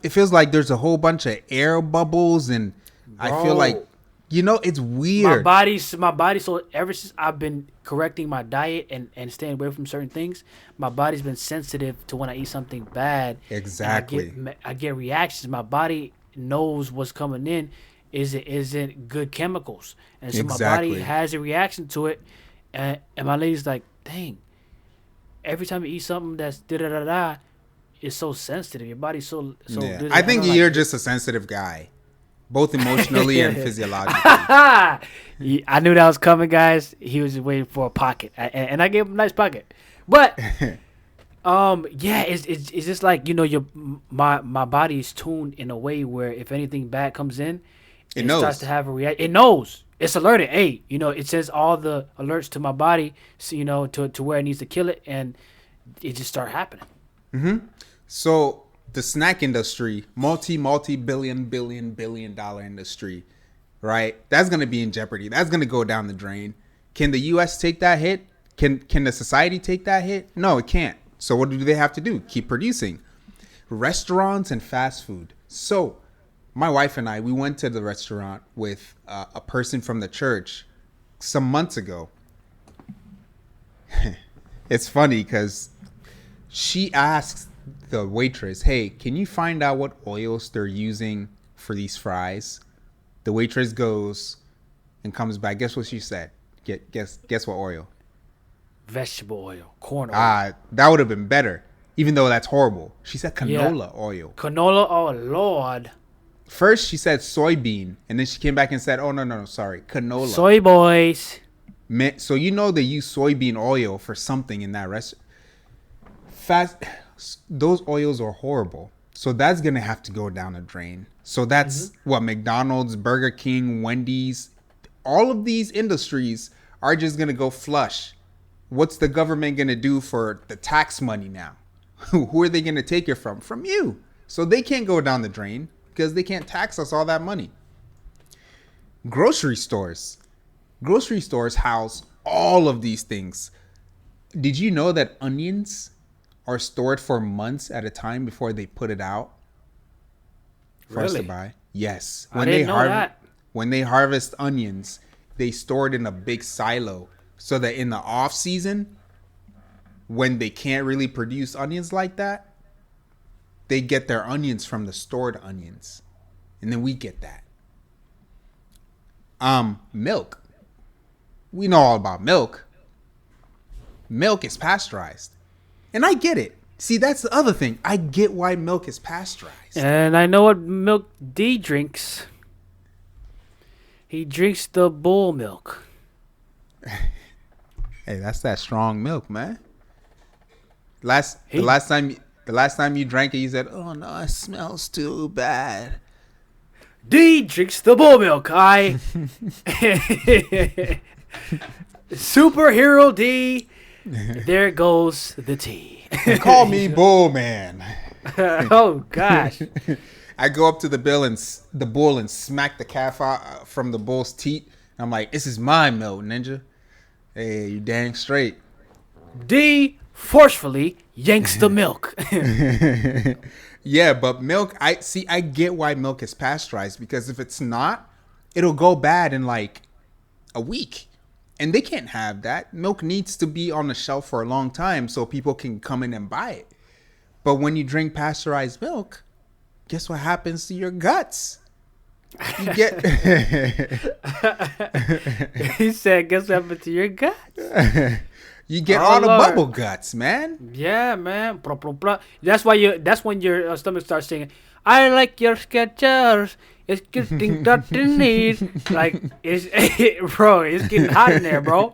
It feels like there's a whole bunch of air bubbles, and I feel like, bro. it's My weird. body. So ever since I've been correcting my diet and staying away from certain things, my body's been sensitive to when I eat something bad. Exactly. And I get reactions. My body knows what's coming in. Isn't good chemicals, and so my body Exactly. has a reaction to it. And my lady's like, dang. Every time you eat something that's da da da da, it's so sensitive. Your body's so. Yeah. Da-da-da." I And think I'm you're like, just a sensitive guy, both emotionally and physiologically. I knew that was coming, guys. He was just waiting for a pocket, and I gave him a nice pocket. But yeah, it's just like your my body is tuned in a way where if anything bad comes in, It it starts knows. to have a react. It knows. It's alerted. Hey, it says all the alerts to my body, so, to where it needs to kill it, and it just start happening. So the snack industry, multi billion dollar industry, right? That's gonna be in jeopardy. That's gonna go down the drain. Can the U.S. take that hit? Can the society take that hit? No, it can't. So what do they have to do? Keep producing. Restaurants and fast food. So my wife and I, we went to the restaurant with a person from the church some months ago. It's funny because she asks the waitress, "Hey, can you find out what oils they're using for these fries?" The waitress goes and comes back. Guess what she said? Guess what oil? Vegetable oil, corn oil, That would have been better, even though that's horrible. She said yeah, canola oil. canola. Oh Lord, First, she said soybean, and then she came back and said, "Oh no, sorry, canola." soy boys. So they use soybean oil for something in that restaurant. Those oils are horrible. So that's gonna have to go down the drain. So that's what McDonald's, Burger King, Wendy's, all of these industries are just gonna go flush. What's the government gonna do for the tax money now? Who are they gonna take it from? From you. So they can't go down the drain because they can't tax us all that money. Grocery stores. Grocery stores house all of these things. Did you know that onions are stored for months at a time before they put it out for us to Really? buy? Yes. I didn't know that. When they harvest onions, they store it in a big silo so that in the off season, when they can't really produce onions like that, they get their onions from the stored onions. And then we get that. Milk. We know all about milk. Milk is pasteurized. And I get it. See, that's the other thing. I get why milk is pasteurized. And I know what milk D drinks. He drinks the bull milk. Hey, that's that strong milk, man. The last time you drank it, you said, "Oh no, it smells too bad." D drinks the bull milk. Superhero D. There goes the T. Call me Bull Man. Oh gosh. I go up to the bull and smack the calf out from the bull's teeth. And I'm like, "This is my milk, ninja." Hey, you dang straight. D forcefully yanks the milk. Yeah, but milk, I get why milk is pasteurized, because if it's not, it'll go bad in like a week. And they can't have that. Milk needs to be on the shelf for a long time so people can come in and buy it. But when you drink pasteurized milk, guess what happens to your guts? You get He said, "Guess what happened to your guts?" you get Oh, all the Lord. bubble guts, man. Yeah, man. Blah, blah, blah. That's when your stomach starts saying, I like your Skechers. It's getting nothing need. Like it's bro, it's getting hot in there, bro.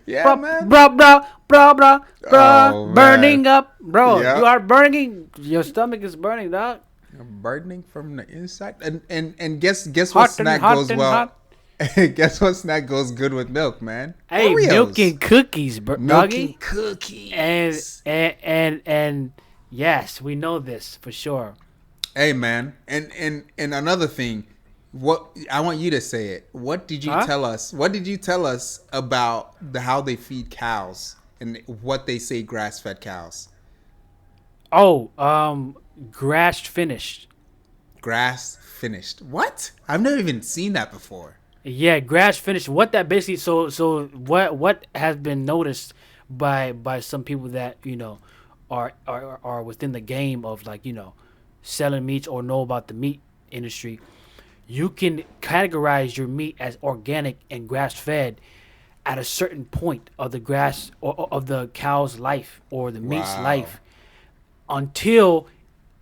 Yeah, Bro, man. bro, bro, bro, bro, bro, Oh man. burning up, bro. Yeah. You are burning. Your stomach is burning, dog. Burning from the inside. And guess what Hot and snack hot goes and well? hot. Guess what snack goes good with milk, man? Hey, milk Oreos. and cookies, Milk and doggy. And cookies. and yes, we know this for sure. Hey, man. And another thing, what I want you to say it. What did you Huh? tell us? What did you tell us about how they feed cows and what they say grass-fed cows? Oh, grass finished. Grass finished. What? I've never even seen that before. Yeah, grass finished. What that basically what has been noticed by some people that are within the game of selling meats or know about the meat industry. You can categorize your meat as organic and grass fed at a certain point of the grass or of the cow's life or the meat's Wow. life until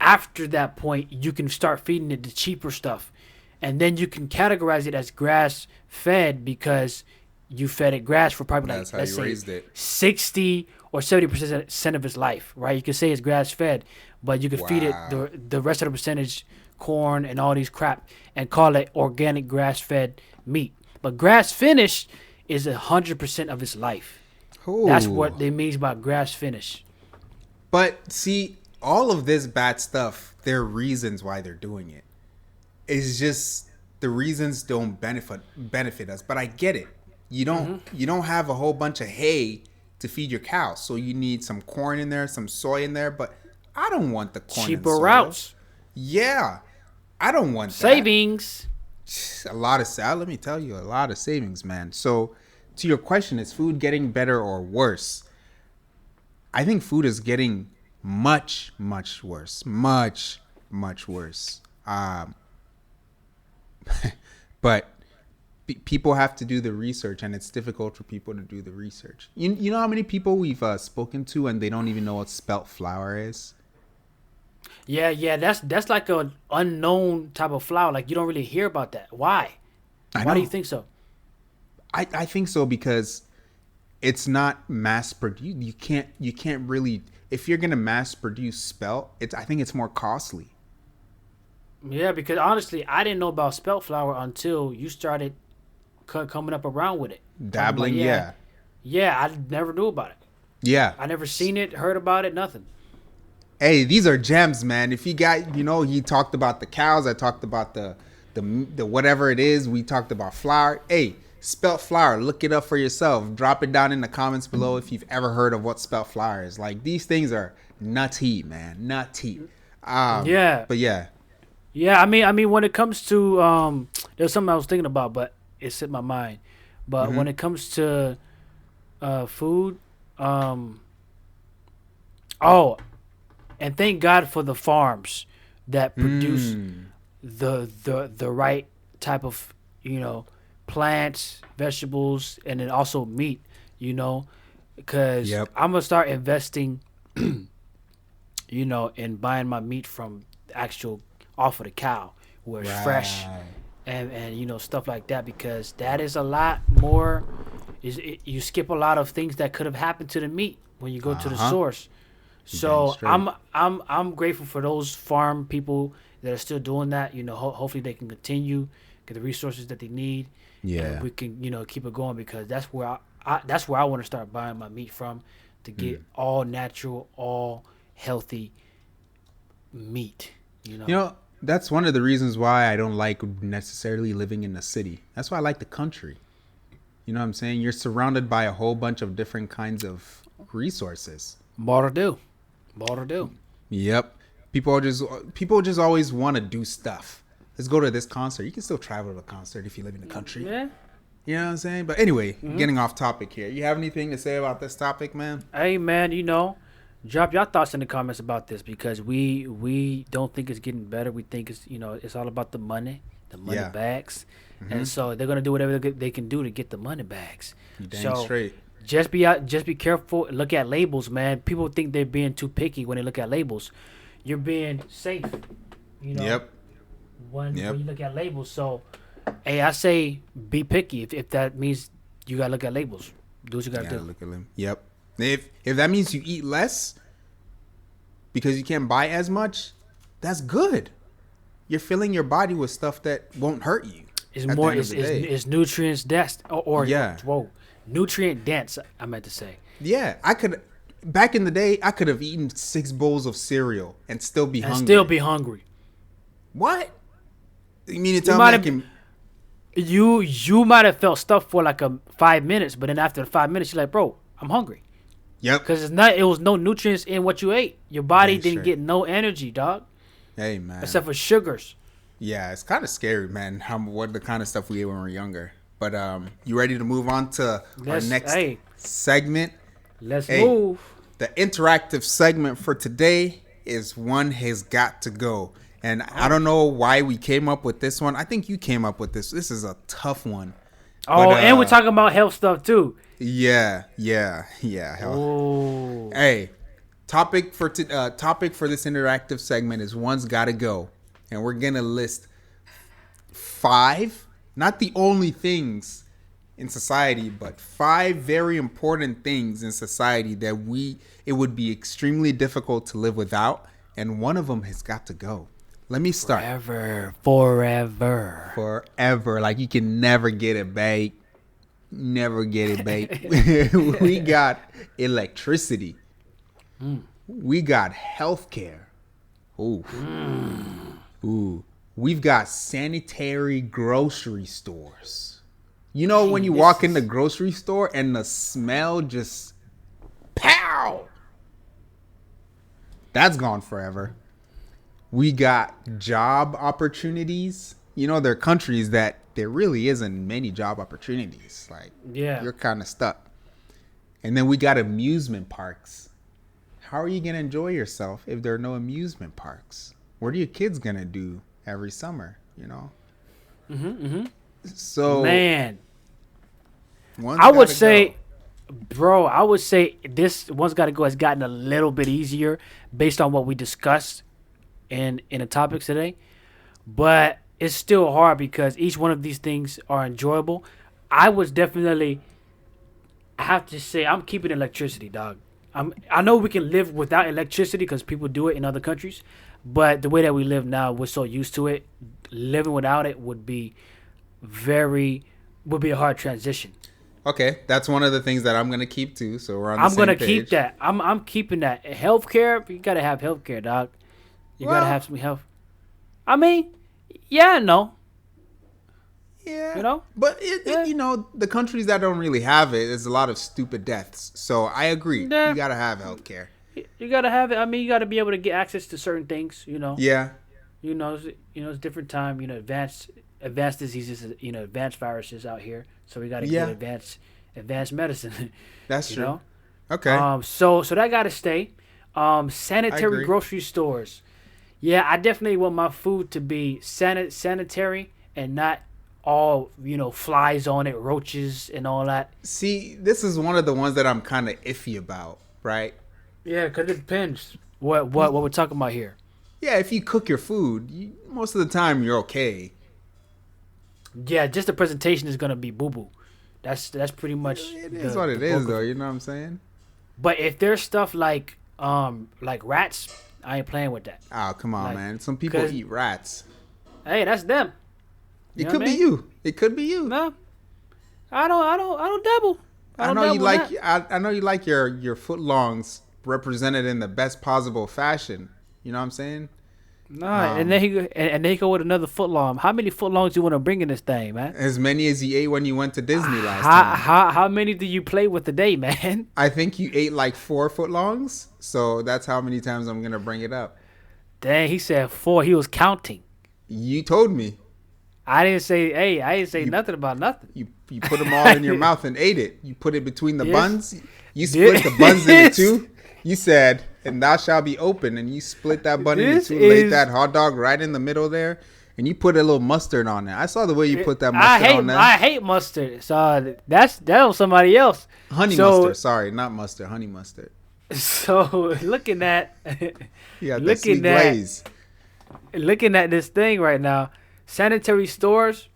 after that point you can start feeding it the cheaper stuff, and then you can categorize it as grass fed because you fed it grass for probably That's how let's you say raised it. 60 or 70% of its life, right? You could say it's grass fed, but you could feed it Wow. the rest of the percentage corn and all these crap and call it organic grass fed meat. But grass finished is 100% of its life. That's Ooh. what they mean by grass finished. But see, all of this bad stuff, there are reasons why they're doing it. It's just the reasons don't benefit us. But I get it. You don't have a whole bunch of hay to feed your cows, so you need some corn in there, some soy in there. But I don't want the corn and Cheaper soy. routes. Yeah, I don't want that. Savings. A lot of let me tell you, a lot of savings, man. So, to your question, is food getting better or worse? I think food is getting much worse, much worse. But people have to do the research, and it's difficult for people to do the research. You know how many people we've spoken to and they don't even know what spelt flour is? Yeah, that's like an unknown type of flower. Like you don't really hear about that. Why? I Why know. do you think so? I think so because it's not mass produced. You can't really, if you're gonna mass produce spelt, I think it's more costly. Yeah, because honestly, I didn't know about spelt flour until you started coming up around with it. Talking about, Dabbling, yeah. Yeah, I never knew about it. Yeah. I never seen it, heard about it, nothing. Hey, these are gems, man. If you got, he talked about the cows. I talked about the whatever it is. We talked about flour. Hey, spelt flour. Look it up for yourself. Drop it down in the comments below if you've ever heard of what spelt flour is. Like, these things are nutty, man. Nutty. Yeah. But yeah. Yeah, I mean, when it comes to there's something I was thinking about, but it slipped my mind. But when it comes to food, and thank God for the farms that produce the right type of plants, vegetables, and then also meat. Because Yep. I'm gonna start investing, in buying my meat from actual off of the cow where it's fresh Right. and stuff like that, because that is a lot more. You skip a lot of things that could have happened to the meat when you go to the source. So straight. I'm grateful for those farm people that are still doing that. Hopefully they can continue, get the resources that they need. Yeah. And we can keep it going, because that's where I want to start buying my meat from, to get all natural, all healthy meat. That's one of the reasons why I don't like necessarily living in the city. That's why I like the country. You know what I'm saying? You're surrounded by a whole bunch of different kinds of resources. More to do. Yep. People just always want to do stuff. Let's go to this concert. You can still travel to a concert if you live in the country. Yeah. You know what I'm saying? But anyway, getting off topic here. You have anything to say about this topic, man? Hey man, drop your thoughts in the comments about this, because we don't think it's getting better. We think it's all about the money Yeah. bags, and so they're gonna do whatever they can do to get the money bags. You dang So straight. just be careful. Look at labels, man. People think they're being too picky when they look at labels. You're being safe. You know, Yep. when Yep. you look at labels. So, hey, I say be picky if that means you gotta look at labels. Do what you gotta Yeah. do. Look at them. Yep. If that means you eat less because you can't buy as much, that's good. You're filling your body with stuff that won't hurt you It's at the more. end of the day. It's nutrients dense or Yeah. whoa, nutrient dense. I meant to say. Yeah. I could. Back in the day, I could have eaten 6 bowls of cereal and still be And hungry. still be hungry. What? You mean to You tell me might I have can? you might have felt stuff for like 5 minutes, but then after the 5 minutes, you're like, bro, I'm hungry. Yep. Because it was no nutrients in what you ate. Your body Dang didn't straight. get no energy, dog, Hey man. except for sugars. Yeah, it's kind of scary, man. What the kind of stuff we ate when we were younger. But you ready to move on to our next Hey, segment? let's Hey. move. The interactive segment for today is One Has Got to Go. And I don't know why we came up with this one. I think you came up with this. This is a tough one. Oh, But, and we're talking about health stuff too. Yeah. Hell. Oh, Hey, topic for this interactive segment is One's Gotta Go. And we're going to list 5, not the only things in society, but 5 very important things in society that it would be extremely difficult to live without, and one of them has got to go. Let me start. Forever. Like you can never get it back. Never get it back. We got electricity. We got healthcare. Ooh. We've got sanitary grocery stores. You know when you walk in the grocery store and the smell just pow. That's gone forever. We got job opportunities. You know, there are countries that there really isn't many job opportunities. Like, yeah. you're kind of stuck. And then we got amusement parks. How are you going to enjoy yourself if there are no amusement parks? What are your kids going to do every summer, you know? So, Man, one's I would gotta say, go. bro, I would say this One's Gotta Go has gotten a little bit easier based on what we discussed in the topics today. But it's still hard because each one of these things are enjoyable. I have to say I'm keeping electricity, dog. I know we can live without electricity because people do it in other countries, but the way that we live now, we're so used to it. Living without it would be a hard transition. Okay, that's one of the things that I'm going to keep too. So we're on the I'm same gonna page. keep that. I'm keeping that. Healthcare, you gotta have healthcare, dog. You gotta have some health. I mean, yeah, no. Yeah. You know? But, Yeah. you know, the countries that don't really have it, there's a lot of stupid deaths. So I agree. Yeah. You got to have healthcare. You gotta have it. I mean, you gotta be able to get access to certain things. You know. Yeah. It's different time. Advanced diseases. Advanced viruses out here. So we gotta Yeah. get advanced medicine. That's you true. know? Okay. So that gotta stay. Sanitary agree. grocery stores. Yeah, I definitely want my food to be sanitary and not all flies on it, roaches and all that. See, this is one of the ones that I'm kind of iffy about, right? Yeah, because it depends what we're talking about here. Yeah, if you cook your food, most of the time you're okay. Yeah, just the presentation is gonna be boo boo. That's pretty much. It is what it is, though. You know what I'm saying? But if there's stuff like rats, I ain't playing with that. Oh, come on, man. Some people 'cause- eat rats. Hey, that's them. It know could what be I mean? you. It could be you. No, I don't dabble. I don't know you dabble in like. that. I know you like your footlongs represented in the best possible fashion. You know what I'm saying? No, and then he go with another footlong. How many footlongs do you want to bring in this thing, man? As many as you ate when you went to Disney last time. How many do you play with today, man? I think you ate like 4 footlongs, so that's how many times I'm gonna bring it up. Dang, he said 4. He was counting. You told me. I didn't say nothing about nothing. You put them all in your mouth and ate it. You put it between the Yes. buns. You split the buns into 2. You said, "And thou shalt be open," and you split that bun into This 2. Laid is- that hot dog right in the middle there, and you put a little mustard on it. I saw the way you put that mustard on there. I hate mustard. So that was somebody else. Honey So- mustard. Sorry, not mustard. Honey mustard. So looking at Yeah, that looking sweet at glaze. looking at this thing right now, sanitary stores.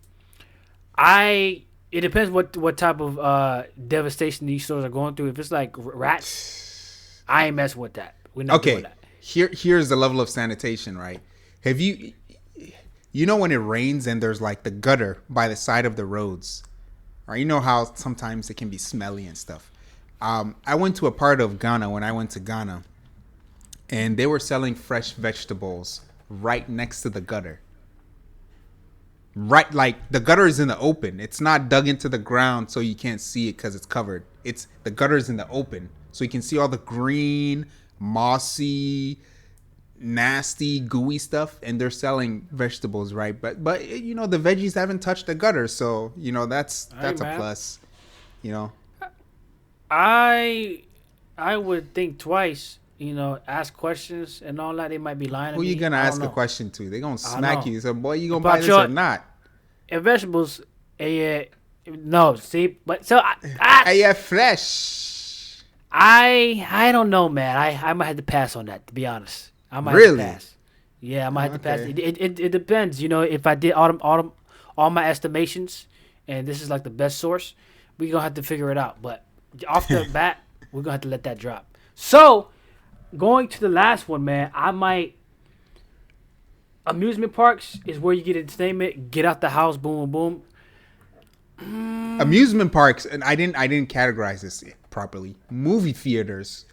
It depends what type of devastation these stores are going through. If it's like rats, I ain't messing with that. We're not doing that. Here's the level of sanitation, right? Have you know when it rains and there's like the gutter by the side of the roads, right? You know how sometimes it can be smelly and stuff. I went to a part of Ghana when I went to Ghana, and they were selling fresh vegetables right next to the gutter. Right, like the gutter is in the open. It's not dug into the ground so you can't see it because it's covered. It's the gutter is in the open, so you can see all the green, mossy, nasty, gooey stuff, and they're selling vegetables, right? But you know the veggies haven't touched the gutter, so you know that's a plus. You know, I would think twice. You know, ask questions and all that. They might be lying to me. Who you gonna ask a question to? They gonna smack you. So, boy, you gonna buy this or not? And vegetables, no. See, but so yeah, fresh. I don't know, man. I might have to pass on that. To be honest, I might have to pass. Yeah, I might have to pass. It depends. You know, if I did all my estimations, and this is like the best source, we gonna have to figure it out. But off the bat, we're gonna have to let that drop. So. Going to the last one, man, amusement parks is where you get entertainment, get out the house, boom, boom. Amusement parks, and I didn't categorize this properly. Movie theaters.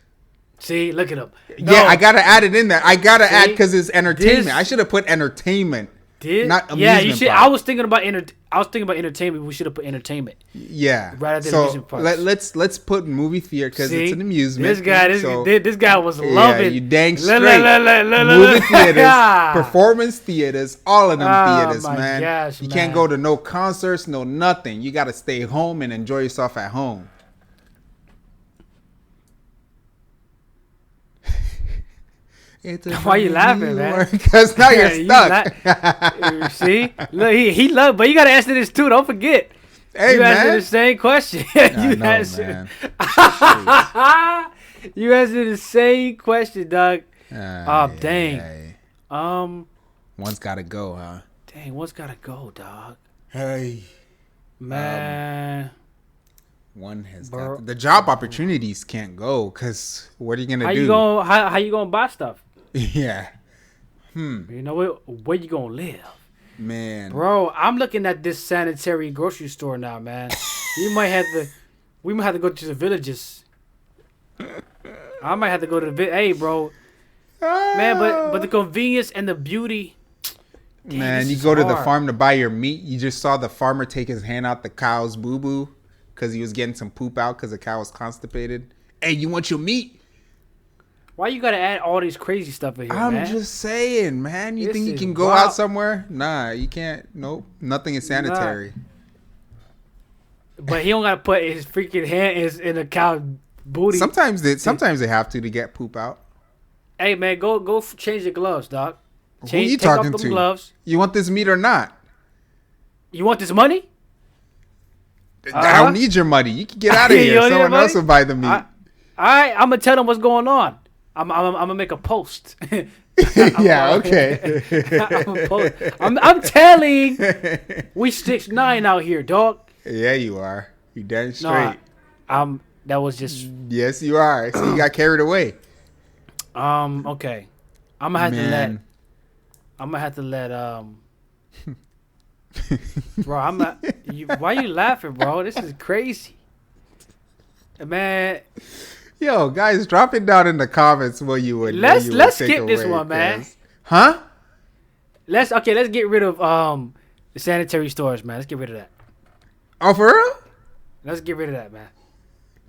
See, look at them. No, yeah, I gotta add it in there. I gotta add because it's entertainment. I should have put entertainment. Not amusement. Yeah, you should. Park. I was thinking about entertainment. We should have put entertainment. Yeah. Right after amusement parks. Let's put movie theater because it's an amusement. This guy was loving. Yeah, you dang straight. Movie theaters, performance theaters, all of them theaters, man. Gosh, you can't go to no concerts, no nothing. You got to stay home and enjoy yourself at home. Why you laughing, man? Because now you're stuck. See, look, he loved, but you gotta answer this too. Don't forget. Hey, you answered the same question. You answered the same question, Doug. Dang. One's gotta go, huh? Dang, one's gotta go, dog. Hey, man. One has got the job opportunities can't go because what are you gonna do? How you gonna buy stuff? Yeah. You know where you gonna live, man? Bro, I'm looking at this sanitary grocery store now, man. We might have to go to the villages. I might have to go to the hey, bro. Man, but the convenience and the beauty. Dang, man, you go to the farm to buy your meat. You just saw the farmer take his hand out the cow's boo boo because he was getting some poop out because the cow was constipated. Hey, you want your meat? Why you gotta add all these crazy stuff in here, man? I'm just saying, man. You think you can go out somewhere? Nah, you can't. Nope. Nothing is sanitary. But he don't gotta put his freaking hand in a cow booty. Sometimes they have to get poop out. Hey, man, go change your gloves, doc. Who are you talking to? Gloves. You want this meat or not? You want this money? I don't need your money. You can get out of here. Someone else will buy the meat. All right, I'm gonna tell them what's going on. I'm gonna make a post. Yeah, okay. I'm telling. We 6'9" out here, dog. Yeah, you are. You damn straight. No, that was just. Yes, you are. So you got carried away. Okay. I'm gonna have to let. Bro, why you laughing, bro? This is crazy, man. Yo, guys, drop it down in the comments what you would. Let's skip this one, man. Huh? Let's get rid of the sanitary stores, man. Let's get rid of that. Oh, for real? Let's get rid of that, man.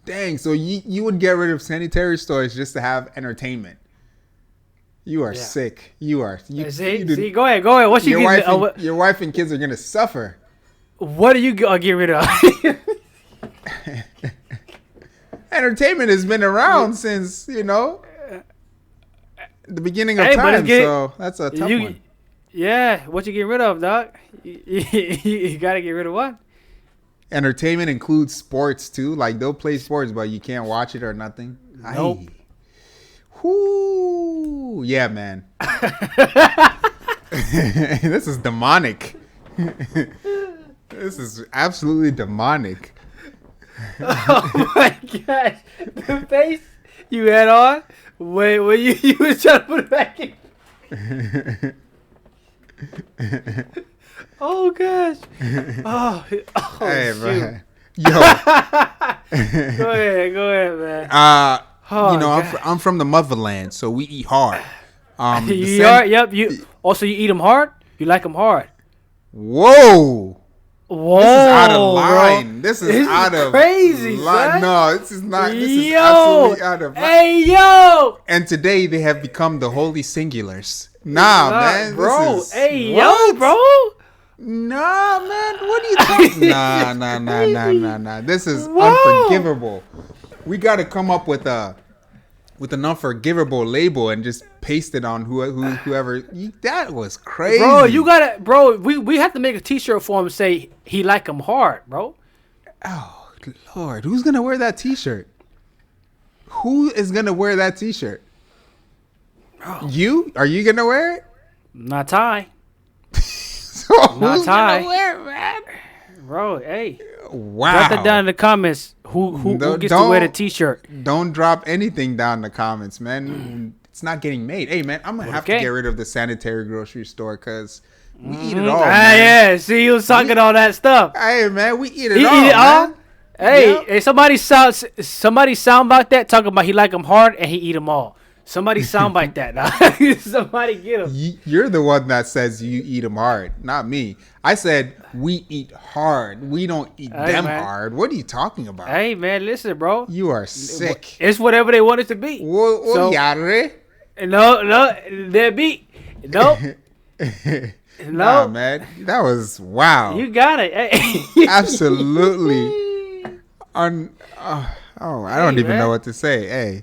Dang, so you would get rid of sanitary stores just to have entertainment. You are sick. You are. See, go ahead. What you your wife and kids are gonna suffer. What are you get rid of? Entertainment has been around since the beginning of time. So that's a tough one. Yeah, what you get rid of, doc? You gotta get rid of what? Entertainment includes sports too. Like they'll play sports, but you can't watch it or nothing. Nope. Whoo, yeah, man. This is demonic. This is absolutely demonic. Oh my gosh. The face you had on when you was trying to put it back in. Oh gosh. Oh Hey, shoot. man. Yo. Go ahead, man. Oh, you know, God. I'm from the motherland, so we eat hard. You are, yep. You eat them hard. You like them hard. Whoa. Whoa, This is out of bro. line. This is out of crazy, line. son. No, this is not. This is Yo. absolutely out of line. Hey, yo. And today they have become the holy singulars. Nah, man. Bro. This is, Hey, what? yo, bro. Nah, man. What are you talking? Nah. This is Whoa. unforgivable. We got to come up with an unforgivable label and just paste it on whoever. That was crazy. Bro, you gotta, bro. We have to make a T-shirt for him and say he like him hard, bro. Oh, Lord. Who's going to wear that T-shirt? Who is going to wear that T-shirt? Bro. You? Are you going to wear it? Not Ty. So who's Ty. going to wear it, man? Bro, hey. Wow. Drop that down in the comments. Who gets to wear the T-shirt? Don't drop anything down in the comments, man. It's not getting made. Hey, man, I'm going to have to get rid of the sanitary grocery store because we eat it all, man. Yeah. See, you was talking all that stuff. Hey, man, we eat it He all, eat it all? man. Hey, Yep. hey, somebody sound about that talking about he like them hard and he eat them all. Somebody sound like that. Now. Somebody get him. You're the one that says you eat them hard, not me. I said we eat hard. We don't eat them man. hard. What are you talking about? Hey man, listen, bro. You are sick. It's whatever they want it to be. So- Yare? No, there be. Nope. Nah, No. man. That was wow. You got it. Hey. Absolutely. I don't even man. know what to say. Hey.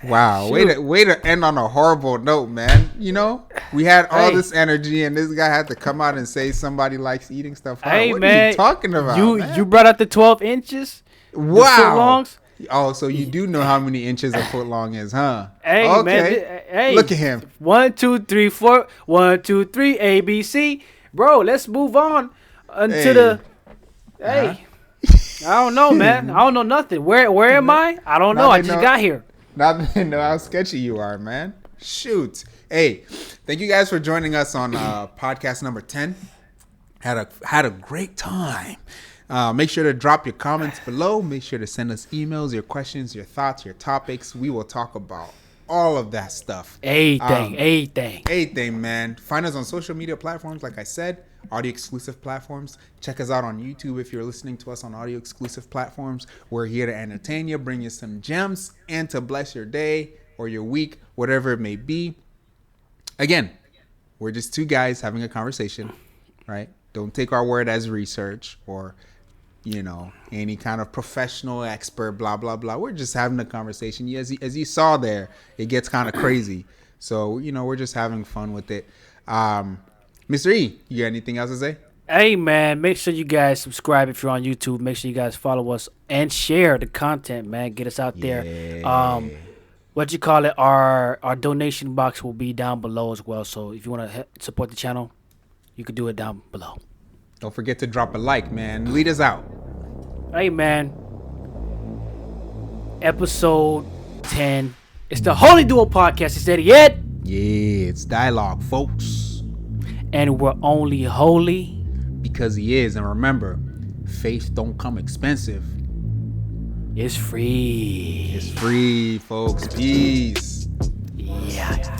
Wow. Shoot. Way to end on a horrible note, man. You know, we had all Hey. this energy and this guy had to come out and say somebody likes eating stuff hard. Hey What man, are you talking about? man? you brought out the 12 inches. Wow. footlongs? Oh, so you do know how many inches a foot long is, huh? Hey okay. man, hey. Look at him. 1, 2, 3, 4. 1, 2, 3. ABC, bro. Let's move on Hey. the. Hey, I don't know, man. I don't know nothing. Where am I? I don't know. Now I they just know- got here. Now that I know how sketchy you are, man. Shoot. Hey, thank you guys for joining us on podcast number 10. Had a great time. Make sure to drop your comments below. Make sure to send us emails, your questions, your thoughts, your topics. We will talk about all of that stuff. Anything. Man. Find us on social media platforms, like I said, audio exclusive platforms. Check us out on YouTube if you're listening to us on audio exclusive platforms. We're here to entertain you, bring you some gems, and to bless your day or your week, whatever it may be. Again, we're just two guys having a conversation, right? Don't take our word as research or, you know, any kind of professional expert, blah, blah, blah. We're just having a conversation. As you saw there, it gets kind of crazy. So, you know, we're just having fun with it. Mr. E, you got anything else to say? Hey man, make sure you guys subscribe if you're on YouTube. Make sure you guys follow us and share the content, man. Get us out there. What you call it? Our donation box will be down below as well. So if you want to support the channel, you can do it down below. Don't forget to drop a like, man. Lead us out. Hey man, episode 10. It's the Holy Duo Podcast. It's EddyEd, Yeah, it's dialogue, folks. and we're only holy. Because he is. And remember, faith don't come expensive. It's free. It's free, folks. Peace. Yeah.